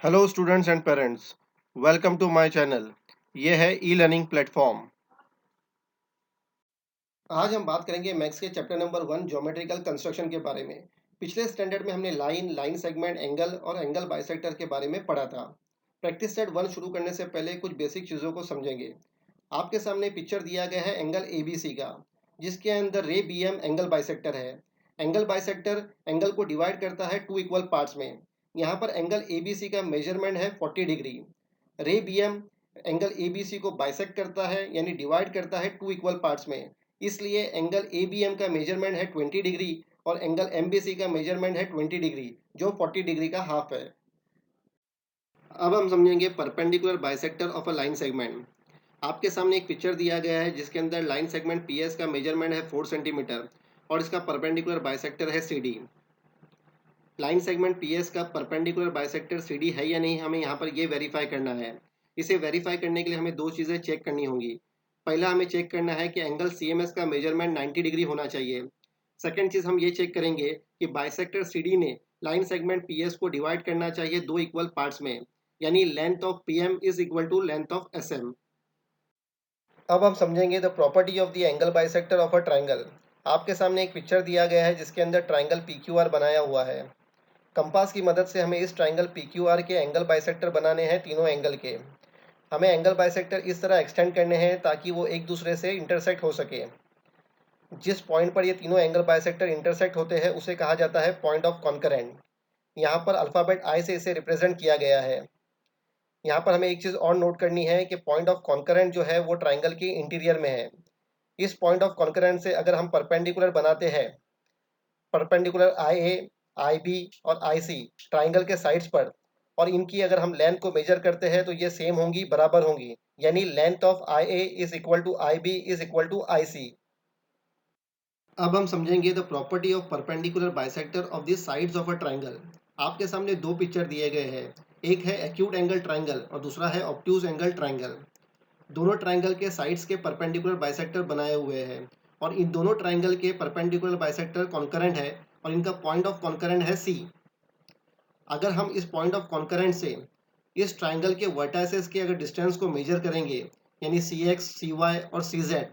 Hello students and parents, welcome to my channel. ये है e learning platform. आज हम बात करेंगे मैथ्स के चैप्टर नंबर 1 ज्योमेट्रिकल कंस्ट्रक्शन के बारे में। पिछले स्टैंडर्ड में हमने लाइन सेगमेंट, एंगल और एंगल बाइसेक्टर के बारे में पढ़ा था। प्रैक्टिस सेट 1 शुरू करने से पहले कुछ बेसिक चीज़ों को समझेंगे। आपके सामने पिक्चर दिया गया है एंगल ABC का, जिसके अंदर रे BM एंगल बाइसेक्टर है। एंगल बाइसेक्टर एंगल को डिवाइड करता है टू इक्वल पार्ट्स में। यहाँ पर एंगल ABC का मेजरमेंट है 40 डिग्री। रे BM एंगल ABC को बाइसेक्ट करता है यानी डिवाइड करता है टू इक्वल पार्ट्स में। इसलिए एंगल ABM का मेजरमेंट है 20 डिग्री और एंगल MBC का मेजरमेंट है 20 डिग्री, जो 40 डिग्री का हाफ है। अब हम समझेंगे perpendicular bisector of a line segment. आपके सामने एक पिक्चर दिया गया है जिसके अंदर लाइन सेगमेंट PS का मेजरमेंट है 4 सेंटीमीटर और इसका परपेंडिकुलर बाइसेक्टर है CD। लाइन सेगमेंट PS का परपेंडिकुलर बाइसेक्टर CD है या नहीं, हमें यहाँ पर ये वेरीफाई करना है। इसे वेरीफाई करने के लिए हमें दो चीज़ें चेक करनी होंगी। पहला हमें चेक करना है कि एंगल CMS का मेजरमेंट 90 डिग्री होना चाहिए। सेकेंड चीज़ हम ये चेक करेंगे कि बाइसेक्टर CD ने लाइन सेगमेंट PS को डिवाइड करना चाहिए दो इक्वल पार्ट्स में, यानी length of PM is equal to length of SM। अब हम समझेंगे the property of the angle bisector of a triangle. आपके सामने एक पिक्चर दिया गया है जिसके अंदर ट्राइंगल PQR बनाया हुआ है। कंपास की मदद से हमें इस ट्राइंगल PQR के एंगल बाइसेक्टर बनाने हैं तीनों एंगल के। हमें एंगल बाइसेक्टर इस तरह एक्सटेंड करने हैं ताकि वो एक दूसरे से इंटरसेक्ट हो सके। जिस पॉइंट पर ये तीनों एंगल बाइसेक्टर इंटरसेक्ट होते हैं उसे कहा जाता है पॉइंट ऑफ कॉन्करेंट। यहाँ पर अल्फ़ाबेट I से इसे रिप्रेजेंट किया गया है। यहाँ पर हमें एक चीज़ और नोट करनी है कि पॉइंट ऑफ कॉन्करेंट जो है वो ट्राइंगल के इंटीरियर में है। इस पॉइंट ऑफ कॉन्करेंट से अगर हम परपेंडिकुलर बनाते हैं, परपेंडिकुलर IA, IB और IC ट्राइंगल के साइड्स पर, और इनकी अगर हम लेंथ को मेजर करते हैं तो ये सेम होंगी, बराबर होंगी, यानी length of IA is equal to IB is equal to IC। अब हम समझेंगे the property of perpendicular bisector of the sides of a triangle. आपके सामने दो पिक्चर दिए गए हैं, एक है एक्यूट एंगल ट्राइंगल और दूसरा है ऑब्ट्यूज एंगल ट्राइंगल। दोनों ट्राइंगल के साइड्स के परपेंडिकुलर बाइसेक्टर बनाए हुए हैं और इन दोनों ट्राइंगल के परपेंडिकुलर बाइसेक्टर कॉन्करेंट है और इनका पॉइंट ऑफ कॉन्करेंट है C। अगर हम इस पॉइंट ऑफ कॉन्करेंट से इस ट्राइंगल के वर्टाइसेस के अगर डिस्टेंस को मेजर करेंगे, यानी CX, CY और CZ,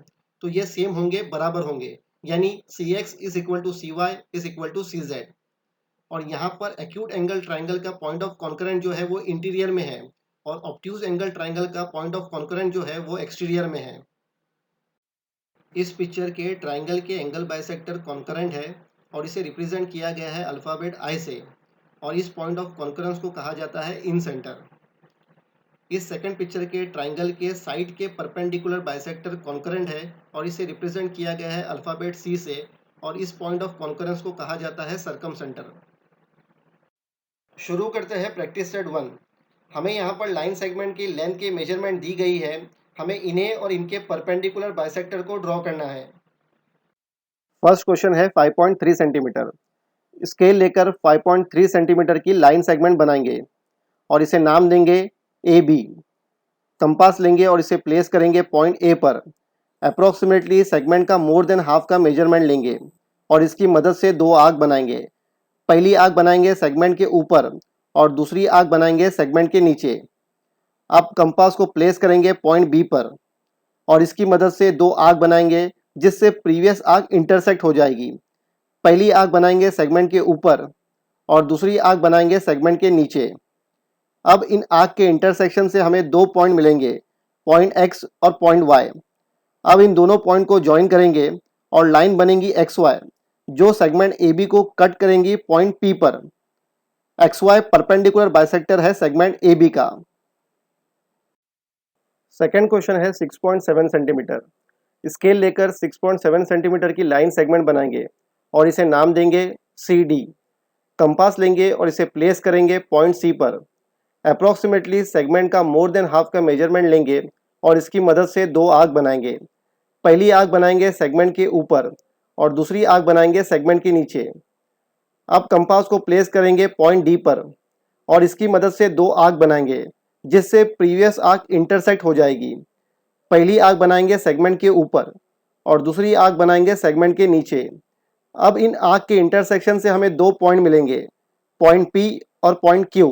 तो ये सेम होंगे, बराबर होंगे, यानी CX is equal to CY is equal to CZ। और यहाँ पर एक्यूट एंगल ट्राइंगल का पॉइंट ऑफ कॉन्करेंट जो है वो इंटीरियर में है और ऑब्ट्यूज एंगल ट्राइंगल का पॉइंट ऑफ कॉन्करेंट जो है वो एक्सटीरियर में है। इस पिक्चर के ट्राइंगल के एंगल बाइसेक्टर कॉन्करेंट है और इसे रिप्रेजेंट किया गया है अल्फ़ाबेट I से, और इस पॉइंट ऑफ कॉन्करेंस को कहा जाता है इन सेंटर। इस सेकंड पिक्चर के ट्राइंगल के साइड के परपेंडिकुलर बाइसेक्टर कॉन्करेंट है और इसे रिप्रेजेंट किया गया है अल्फ़ाबेट C से, और इस पॉइंट ऑफ कॉन्करेंस को कहा जाता है सर्कमसेंटर। शुरू करते हैं प्रैक्टिस सेट 1। हमें यहाँ पर लाइन सेगमेंट की लेंथ की मेजरमेंट दी गई है। हमें इन्हें और इनके परपेंडिकुलर बाइसेक्टर को ड्रॉ करना है। फर्स्ट क्वेश्चन है 5.3 सेंटीमीटर। स्केल लेकर 5.3 सेंटीमीटर की लाइन सेगमेंट बनाएंगे और इसे नाम देंगे AB। कंपास लेंगे और इसे प्लेस करेंगे पॉइंट A पर। अप्रोक्सीमेटली सेगमेंट का मोर देन हाफ का मेजरमेंट लेंगे और इसकी मदद से दो आर्क बनाएंगे। पहली आर्क बनाएंगे सेगमेंट के ऊपर और दूसरी आर्क बनाएंगे सेगमेंट के नीचे। अब कंपास को प्लेस करेंगे पॉइंट B पर और इसकी मदद से दो आर्क बनाएंगे जिससे प्रीवियस आर्क इंटरसेक्ट हो जाएगी। पहली आर्क बनाएंगे सेगमेंट के ऊपर और दूसरी आर्क बनाएंगे सेगमेंट के नीचे। अब इन आर्क के इंटरसेक्शन से हमें दो पॉइंट मिलेंगे, पॉइंट X और पॉइंट Y। अब इन दोनों पॉइंट को ज्वाइन करेंगे और लाइन बनेगी XY जो सेगमेंट AB को कट करेंगी पॉइंट P पर। XY परपेंडिकुलर बाइसेक्टर है सेगमेंट AB का। सेकेंड क्वेश्चन है 6.7 सेंटीमीटर। स्केल लेकर 6.7 सेंटीमीटर की लाइन सेगमेंट बनाएंगे और इसे नाम देंगे CD। कंपास लेंगे और इसे प्लेस करेंगे पॉइंट C पर। अप्रॉक्सीमेटली सेगमेंट का मोर देन हाफ का मेजरमेंट लेंगे और इसकी मदद से दो आर्क बनाएंगे। पहली आर्क बनाएंगे सेगमेंट के ऊपर और दूसरी आर्क बनाएंगे सेगमेंट के नीचे। अब कंपास को प्लेस करेंगे पॉइंट D पर और इसकी मदद से दो आर्क बनाएंगे जिससे प्रीवियस आर्क इंटरसेक्ट हो जाएगी। पहली आर्क बनाएंगे सेगमेंट के ऊपर और दूसरी आर्क बनाएंगे सेगमेंट के नीचे। अब इन आर्क के इंटरसेक्शन से हमें दो पॉइंट मिलेंगे, पॉइंट P और पॉइंट Q।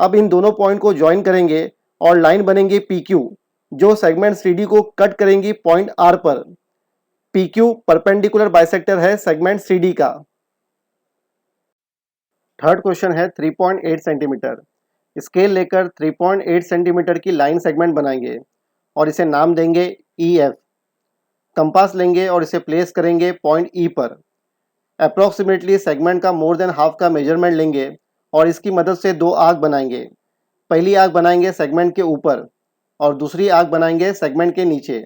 अब इन दोनों पॉइंट को ज्वाइन करेंगे और लाइन बनेंगे PQ जो सेगमेंट CD को कट करेंगी पॉइंट R पर। PQ परपेंडिकुलर बाइसेक्टर है सेगमेंट CD का। थर्ड क्वेश्चन है 3.8 सेंटीमीटर। स्केल लेकर 3.8 सेंटीमीटर की लाइन सेगमेंट बनाएंगे और इसे नाम देंगे EF। कंपास लेंगे और इसे प्लेस करेंगे पॉइंट E पर। अप्रॉक्सीमेटली सेगमेंट का मोर देन हाफ का मेजरमेंट लेंगे और इसकी मदद से दो आर्क बनाएंगे। पहली आर्क बनाएंगे सेगमेंट के ऊपर और दूसरी आर्क बनाएंगे सेगमेंट के नीचे।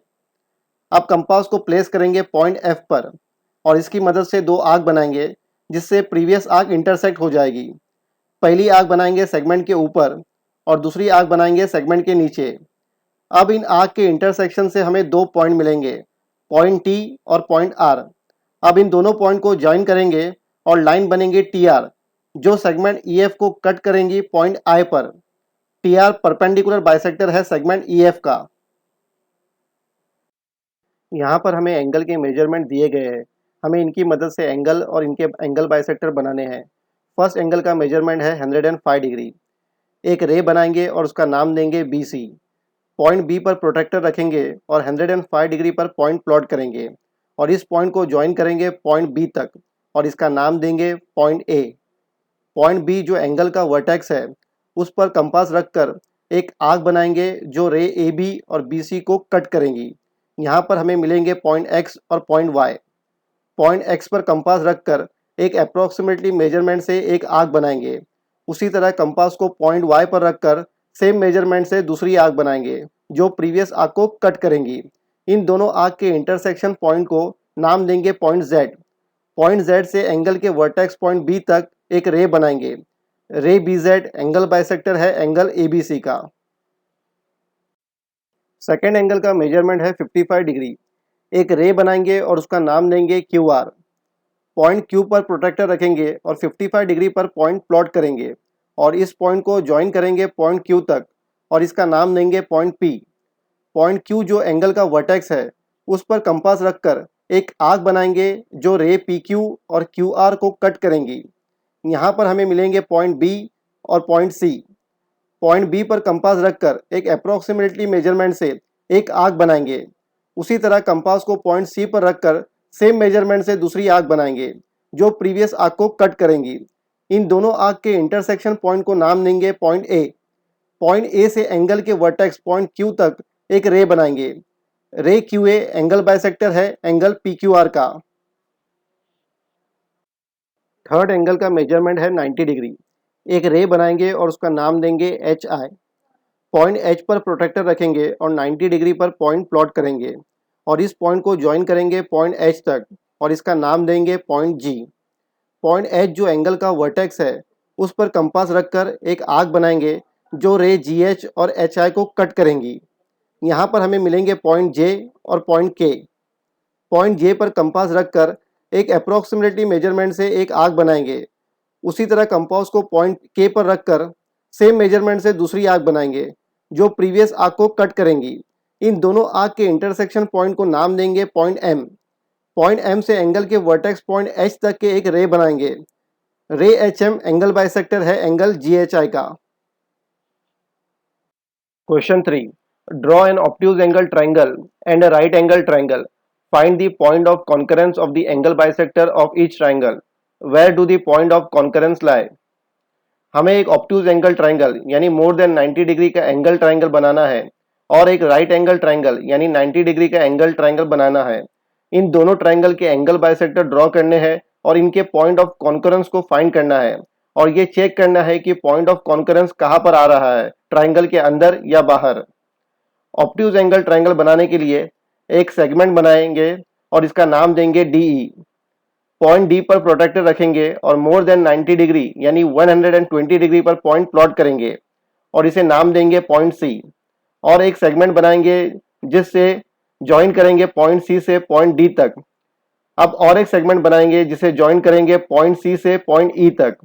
अब कंपास को प्लेस करेंगे पॉइंट F पर और इसकी मदद से दो आर्क बनाएंगे जिससे प्रीवियस आर्क इंटरसेक्ट हो जाएगी। पहली आर्क बनाएंगे सेगमेंट के ऊपर और दूसरी आर्क बनाएंगे सेगमेंट के नीचे। अब इन आर्क के इंटरसेक्शन से हमें दो पॉइंट मिलेंगे, पॉइंट T और पॉइंट R। अब इन दोनों पॉइंट को ज्वाइन करेंगे और लाइन बनेंगे TR जो सेगमेंट EF को कट करेंगी पॉइंट I पर। TR परपेंडिकुलर बाइसेक्टर है सेगमेंट EF का। यहाँ पर हमें एंगल के मेजरमेंट दिए गए हैं। हमें इनकी मदद से एंगल और इनके एंगल बाइसेक्टर बनाने हैं। फर्स्ट एंगल का मेजरमेंट है 105 डिग्री। एक रे बनाएंगे और उसका नाम देंगे BC। पॉइंट B पर प्रोट्रैक्टर रखेंगे और 105 डिग्री पर पॉइंट प्लॉट करेंगे और इस पॉइंट को ज्वाइन करेंगे पॉइंट B तक और इसका नाम देंगे पॉइंट A। पॉइंट B जो एंगल का वर्टेक्स है उस पर कंपास रखकर एक आर्क बनाएंगे जो रे AB और BC को कट करेंगी। यहाँ पर हमें मिलेंगे पॉइंट X और पॉइंट Y। पॉइंट X पर कंपास रखकर एक अप्रॉक्सीमेटली मेजरमेंट से एक आर्क बनाएंगे। उसी तरह कंपास को पॉइंट Y पर रखकर सेम मेजरमेंट से दूसरी आर्क बनाएंगे जो प्रीवियस आर्क को कट करेंगी। इन दोनों आर्क के इंटरसेक्शन पॉइंट को नाम देंगे पॉइंट Z। पॉइंट Z से एंगल के वर्टेक्स पॉइंट B तक एक रे बनाएंगे। रे BZ एंगल बाइसेक्टर है एंगल ABC का। सेकेंड एंगल का मेजरमेंट है 55 डिग्री। एक रे बनाएंगे और उसका नाम देंगे QR। पॉइंट Q पर प्रोट्रैक्टर रखेंगे और 55 डिग्री पर पॉइंट प्लॉट करेंगे और इस पॉइंट को ज्वाइन करेंगे पॉइंट Q तक और इसका नाम देंगे पॉइंट P। पॉइंट Q जो एंगल का वर्टेक्स है उस पर कंपास रखकर एक आर्क बनाएंगे जो रे PQ और QR को कट करेंगी। यहाँ पर हमें मिलेंगे पॉइंट B और पॉइंट C। पॉइंट B पर कंपास रखकर एक अप्रॉक्सीमेटली मेजरमेंट से एक आर्क बनाएंगे। उसी तरह कंपास को पॉइंट C पर रखकर सेम मेजरमेंट से दूसरी आर्क बनाएंगे जो प्रीवियस आर्क को कट करेंगी। इन दोनों आर्क के इंटरसेक्शन पॉइंट को नाम देंगे पॉइंट A। पॉइंट A से एंगल के वर्टेक्स पॉइंट Q तक एक रे बनाएंगे। रे QA एंगल बाइसेक्टर है एंगल PQR का। थर्ड एंगल का मेजरमेंट है 90 डिग्री। एक रे बनाएंगे और उसका नाम देंगे HI। पॉइंट H पर प्रोट्रैक्टर रखेंगे और 90 डिग्री पर पॉइंट प्लॉट करेंगे और इस पॉइंट को ज्वाइन करेंगे पॉइंट H तक और इसका नाम देंगे पॉइंट G। पॉइंट H जो एंगल का वर्टेक्स है उस पर कंपास रखकर एक आर्क बनाएंगे जो रे GH और HI को कट करेंगी। यहाँ पर हमें मिलेंगे पॉइंट J और पॉइंट K। पॉइंट J पर कंपास रखकर एक अप्रॉक्सीमेटली मेजरमेंट से एक आर्क बनाएंगे। उसी तरह कंपास को पॉइंट K पर रखकर सेम मेजरमेंट से दूसरी आर्क बनाएंगे जो प्रीवियस आर्क को कट करेंगी। इन दोनों आर्क के इंटरसेक्शन पॉइंट को नाम देंगे पॉइंट M। पॉइंट M से एंगल के वर्टेक्स पॉइंट H तक के एक रे बनाएंगे। रे HM एंगल बाइसेक्टर है एंगल GHI का। Question 3, draw an obtuse angle triangle and a right angle triangle. Find the point of concurrence of the angle bisector of each triangle. Where do the point of concurrence lie. हमें एक obtuse angle triangle यानी more than 90 degree का angle triangle बनाना है और एक right angle triangle यानी 90 degree का angle triangle बनाना है। इन दोनों ट्रायंगल के एंगल बाइसेक्टर ड्रॉ करने हैं और इनके पॉइंट ऑफ कॉन्करेंस को फाइंड करना है और ये चेक करना है कि पॉइंट ऑफ कॉन्करेंस कहाँ पर आ रहा है, ट्रायंगल के अंदर या बाहर। ऑब्ट्यूज एंगल ट्रायंगल बनाने के लिए एक सेगमेंट बनाएंगे और इसका नाम देंगे DE। पॉइंट D पर प्रोट्रैक्टर रखेंगे और मोर देन 90 डिग्री यानी 120 डिग्री पर पॉइंट प्लॉट करेंगे और इसे नाम देंगे पॉइंट C। और एक सेगमेंट बनाएंगे जिससे ज्वाइन करेंगे पॉइंट C से पॉइंट D तक। अब और एक सेगमेंट बनाएंगे जिसे ज्वाइन करेंगे पॉइंट C से पॉइंट E तक।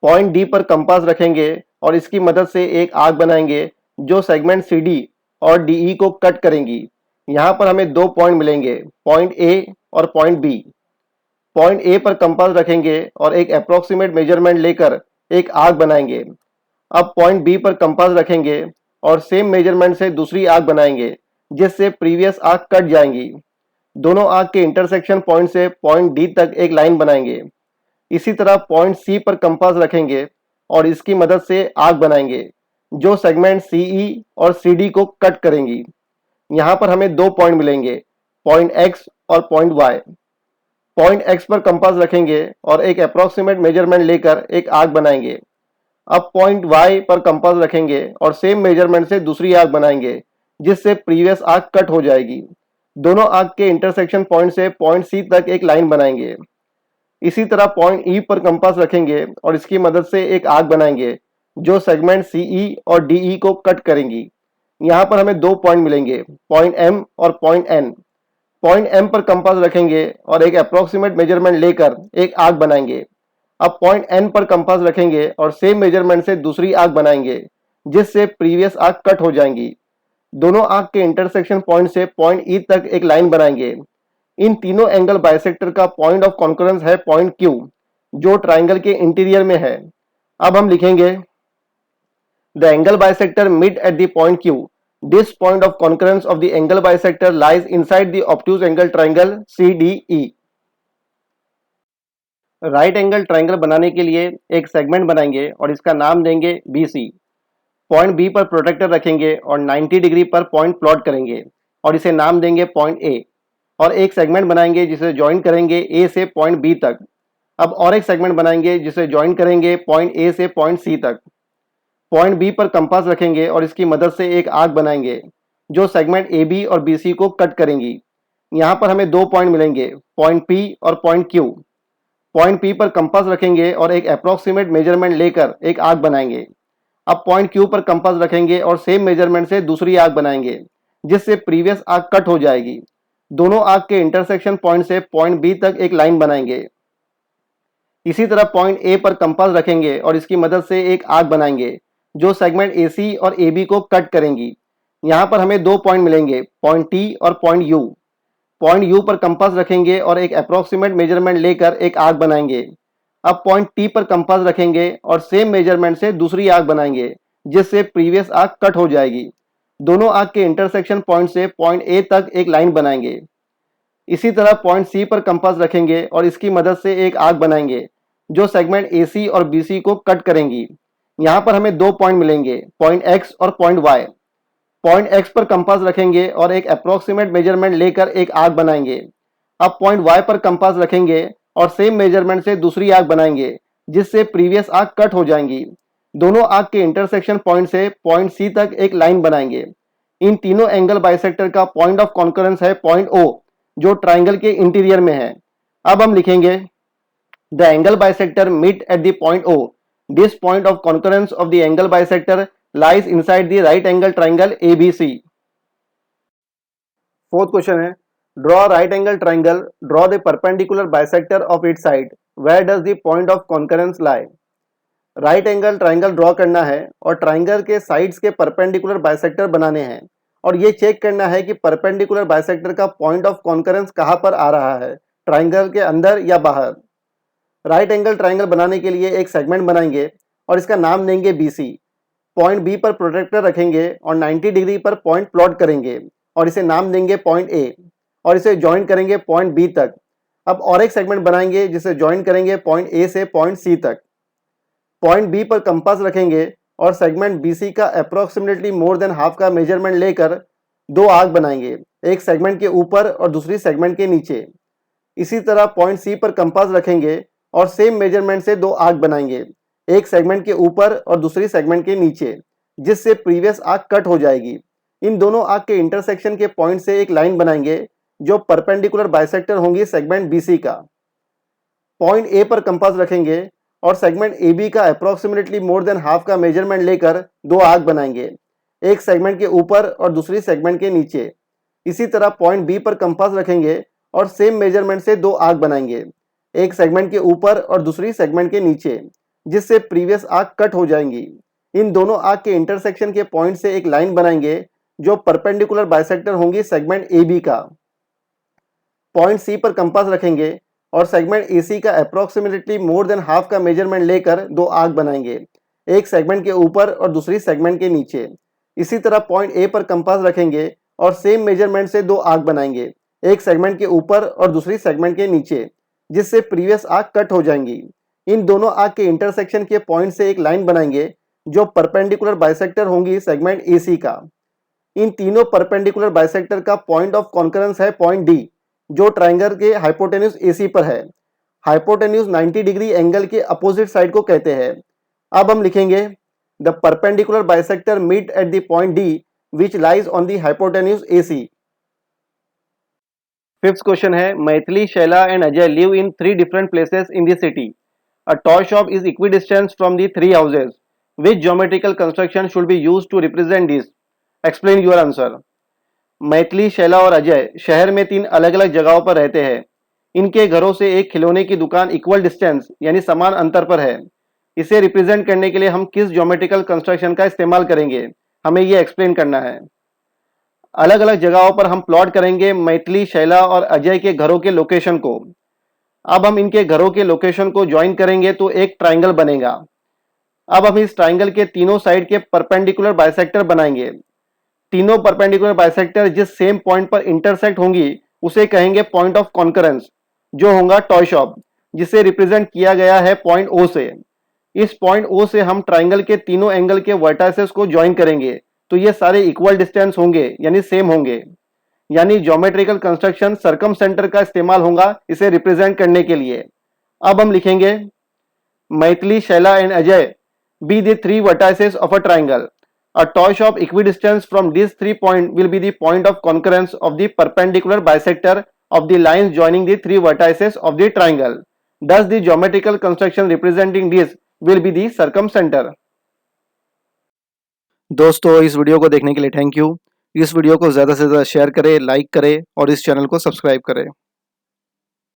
पॉइंट D पर कंपास रखेंगे और इसकी मदद से एक आर्क बनाएंगे जो सेगमेंट CD और DE को कट करेंगी। यहाँ पर हमें दो पॉइंट मिलेंगे, पॉइंट A और पॉइंट B। पॉइंट A पर कंपास रखेंगे और एक अप्रॉक्सीमेट मेजरमेंट लेकर एक आर्क बनाएंगे। अब पॉइंट बी पर कंपास रखेंगे और सेम मेजरमेंट से दूसरी आर्क बनाएंगे जिससे प्रीवियस आर्क कट जाएंगी। दोनों आर्क के इंटरसेक्शन पॉइंट से पॉइंट डी तक एक लाइन बनाएंगे। इसी तरह पॉइंट सी पर कंपास रखेंगे और इसकी मदद से आर्क बनाएंगे जो सेगमेंट सीई और सीडी को कट करेंगी। यहाँ पर हमें दो पॉइंट मिलेंगे, पॉइंट एक्स और पॉइंट वाई। पॉइंट एक्स पर कंपास रखेंगे और एक अप्रोक्सीमेट मेजरमेंट लेकर एक आर्क बनाएंगे। अब पॉइंट वाई पर कंपास रखेंगे और सेम मेजरमेंट से दूसरी आर्क बनाएंगे जिससे प्रीवियस आर्क कट हो जाएगी। दोनों आर्क के इंटरसेक्शन पॉइंट से पॉइंट सी तक एक लाइन बनाएंगे। इसी तरह पॉइंट ई पर कंपास रखेंगे और इसकी मदद से एक आर्क बनाएंगे जो सेगमेंट सीई और डीई को कट करेंगी। यहाँ पर हमें दो पॉइंट मिलेंगे, पॉइंट एम और पॉइंट एन। पॉइंट एम पर कंपास रखेंगे और एक अप्रोक्सीमेट मेजरमेंट लेकर एक आर्क बनाएंगे। अब पॉइंट एन पर कंपास रखेंगे और सेम मेजरमेंट से दूसरी आर्क बनाएंगे जिससे प्रीवियस आर्क कट हो जाएंगी। दोनों आर्क के इंटरसेक्शन पॉइंट से पॉइंट ई तक एक लाइन बनाएंगे। इन तीनों एंगल बाइसेक्टर का पॉइंट ऑफ कॉन्करेंस है पॉइंट क्यू जो ट्राइंगल के इंटीरियर में है। अब हम लिखेंगे the angle bisector meet at the point Q. This point of concurrence of the angle bisector lies inside the obtuse angle triangle CDE। Right angle triangle बनाने के लिए एक सेगमेंट बनाएंगे और इसका नाम देंगे BC। पॉइंट बी पर प्रोटेक्टर रखेंगे और 90 डिग्री पर पॉइंट प्लॉट करेंगे और इसे नाम देंगे पॉइंट ए। और एक सेगमेंट बनाएंगे जिसे ज्वाइन करेंगे ए से पॉइंट बी तक। अब और एक सेगमेंट बनाएंगे जिसे ज्वाइन करेंगे पॉइंट ए से पॉइंट सी तक। पॉइंट बी पर कंपास रखेंगे और इसकी मदद से एक आर्क बनाएंगे जो सेगमेंट ए बी और BC को कट करेंगी। यहाँ पर हमें दो पॉइंट मिलेंगे, पॉइंट पी और पॉइंट क्यू। पॉइंट पी पर कंपास रखेंगे और एक अप्रोक्सीमेट मेजरमेंट लेकर एक आर्क बनाएंगे। अब पॉइंट क्यू पर कंपास रखेंगे और सेम मेजरमेंट से दूसरी आर्क बनाएंगे जिससे प्रीवियस आर्क कट हो जाएगी। दोनों आर्क के इंटरसेक्शन पॉइंट से पॉइंट बी तक एक लाइन बनाएंगे। इसी तरह पॉइंट ए पर कंपास रखेंगे और इसकी मदद से एक आर्क बनाएंगे जो सेगमेंट AC और AB को कट करेंगी। यहाँ पर हमें दो पॉइंट मिलेंगे, पॉइंट T और पॉइंट U। पॉइंट U पर कंपास रखेंगे और एक अप्रोक्सीमेट मेजरमेंट लेकर एक आर्क बनाएंगे। अब पॉइंट T पर कंपास रखेंगे और सेम मेजरमेंट से दूसरी आर्क बनाएंगे जिससे प्रीवियस आर्क कट हो जाएगी। दोनों आर्क के इंटरसेक्शन पॉइंट से पॉइंट A तक एक लाइन बनाएंगे। इसी तरह पॉइंट C पर कंपास रखेंगे और इसकी मदद से एक आर्क बनाएंगे जो सेगमेंट AC और BC को कट करेंगी। यहाँ पर हमें दो पॉइंट मिलेंगे, पॉइंट X और पॉइंट Y। पॉइंट X पर कंपास रखेंगे और एक अप्रोक्सीमेट मेजरमेंट लेकर एक आर्क बनाएंगे। अब पॉइंट Y पर कंपास रखेंगे और सेम मेजरमेंट से दूसरी आर्क बनाएंगे जिससे प्रीवियस आर्क कट हो जाएंगी। दोनों आर्क के इंटरसेक्शन पॉइंट से पॉइंट C तक एक लाइन बनाएंगे। इन तीनों एंगल बाइसेक्टर का पॉइंट ऑफ कॉन्करेंस है पॉइंट O जो ट्राइंगल के इंटीरियर में है। अब हम लिखेंगे the angle bisector meet at the point O। This point of concurrence of the angle bisector lies inside the right angle triangle ABC। Fourth question है, draw right angle triangle, draw the perpendicular bisector of its side, where does the point of concurrence lie. Right angle triangle draw करना है और triangle के sides के perpendicular bisector बनाने हैं और ये चेक करना है कि परपेंडिकुलर बाइसेक्टर का पॉइंट ऑफ कॉन्करेंस कहाँ पर आ रहा है, ट्राइंगल के अंदर या बाहर। राइट एंगल ट्राइंगल बनाने के लिए एक सेगमेंट बनाएंगे और इसका नाम देंगे BC। पॉइंट बी पर प्रोटेक्टर रखेंगे और 90 डिग्री पर पॉइंट प्लॉट करेंगे और इसे नाम देंगे पॉइंट A और इसे ज्वाइन करेंगे पॉइंट B तक। अब और एक सेगमेंट बनाएंगे जिसे ज्वाइन करेंगे पॉइंट A से पॉइंट C तक। पॉइंट B पर कंपास रखेंगे और सेगमेंट BC का अप्रोक्सीमेटली मोर देन हाफ का मेजरमेंट लेकर दो आर्क बनाएंगे, एक सेगमेंट के ऊपर और दूसरी सेगमेंट के नीचे। इसी तरह पॉइंट C पर कंपास रखेंगे और सेम मेजरमेंट से दो आर्क बनाएंगे, एक सेगमेंट के ऊपर और दूसरी सेगमेंट के नीचे, जिससे प्रीवियस आर्क कट हो जाएगी। इन दोनों आर्क के इंटरसेक्शन के पॉइंट से एक लाइन बनाएंगे जो परपेंडिकुलर बाइसेक्टर होंगी सेगमेंट BC का। पॉइंट A पर कंपास रखेंगे और सेगमेंट AB का अप्रोक्सीमेटली मोर देन हाफ का मेजरमेंट लेकर दो आर्क बनाएंगे, एक सेगमेंट के ऊपर और दूसरी सेगमेंट के नीचे। इसी तरह पॉइंट B पर कंपास रखेंगे और सेम मेजरमेंट से दो आर्क बनाएंगे, एक सेगमेंट के ऊपर और दूसरी सेगमेंट के नीचे, जिससे प्रीवियस आर्क कट हो जाएंगी। इन दोनों आर्क के इंटरसेक्शन के पॉइंट से एक लाइन बनाएंगे जो परपेंडिकुलर बाइसेक्टर होंगी सेगमेंट AB का। पॉइंट C पर कंपास रखेंगे और सेगमेंट AC का अप्रोक्सीमेटली मोर देन हाफ का मेजरमेंट लेकर दो आर्क बनाएंगे, एक सेगमेंट के ऊपर और दूसरी सेगमेंट के नीचे। इसी तरह पॉइंट A पर कंपास रखेंगे और सेम मेजरमेंट से दो आर्क बनाएंगे, एक सेगमेंट के ऊपर और दूसरी सेगमेंट के नीचे, जिससे प्रीवियस आर्क कट हो जाएंगी। इन दोनों आर्क के इंटरसेक्शन के पॉइंट से एक लाइन बनाएंगे जो परपेंडिकुलर बाइसेक्टर होंगी सेगमेंट AC का। इन तीनों परपेंडिकुलर बाइसेक्टर का पॉइंट ऑफ कॉन्करेंस है पॉइंट D, जो ट्राइंगल के हाइपोटेन्यूज AC पर है। हाइपोटेन्यूज 90 डिग्री एंगल के अपोजिट साइड को कहते हैं। अब हम लिखेंगे the perpendicular bisector meet at the point D which lies on the hypotenuse AC। Fifth question है, Maithili, Shaila and Ajay live in 3 different places in the city. A toy shop is equidistance from the 3 houses. Which geometrical construction should be used to represent this? Explain your answer. Maithili, Shaila और अजय शहर में 3 अलग अलग जगहों पर रहते हैं। इनके घरों से एक खिलौने की दुकान इक्वल डिस्टेंस यानी समान अंतर पर है। इसे रिप्रेजेंट करने के लिए हम किस ज्योमेट्रिकल कंस्ट्रक्शन का इस्तेमाल करेंगे, हमें यह एक्सप्लेन करना है। अलग अलग जगहों पर हम प्लॉट करेंगे मैथिली, शैला और अजय के घरों के लोकेशन को। अब हम इनके घरों के लोकेशन को ज्वाइन करेंगे तो एक ट्राइंगल बनेगा। अब हम इस ट्राइंगल के तीनों साइड के परपेंडिकुलर बाइसेक्टर बनाएंगे। तीनों परपेंडिकुलर बाइसेक्टर जिस सेम पॉइंट पर इंटरसेक्ट होंगी उसे कहेंगे पॉइंट ऑफ कॉन्करेंस, जो होगा टॉय शॉप, जिसे रिप्रेजेंट किया गया है पॉइंट O से। इस पॉइंट O से हम ट्राइंगल के तीनों एंगल के वर्टाइसेस को ज्वाइन करेंगे तो ये सारे इक्वल डिस्टेंस होंगे यानी सेम होंगे। यानी ज्योमेट्रिकल कंस्ट्रक्शन सर्कम सेंटर का इस्तेमाल होगा इसे रिप्रेजेंट करने के लिए। अब हम लिखेंगे Maithili, Shaila and Ajay be the 3 vertices of a triangle. A toy shop equidistance from these 3 points will be the point of concurrence of the perpendicular bisector of the lines joining the 3 vertices of the triangle. Thus, the geometrical construction representing this will be the circumcenter. दोस्तों, इस video को देखने के लिए thank you. इस video को ज़्यादा से ज़्यादा शेयर करें, लाइक करें और इस चैनल को सब्सक्राइब करें।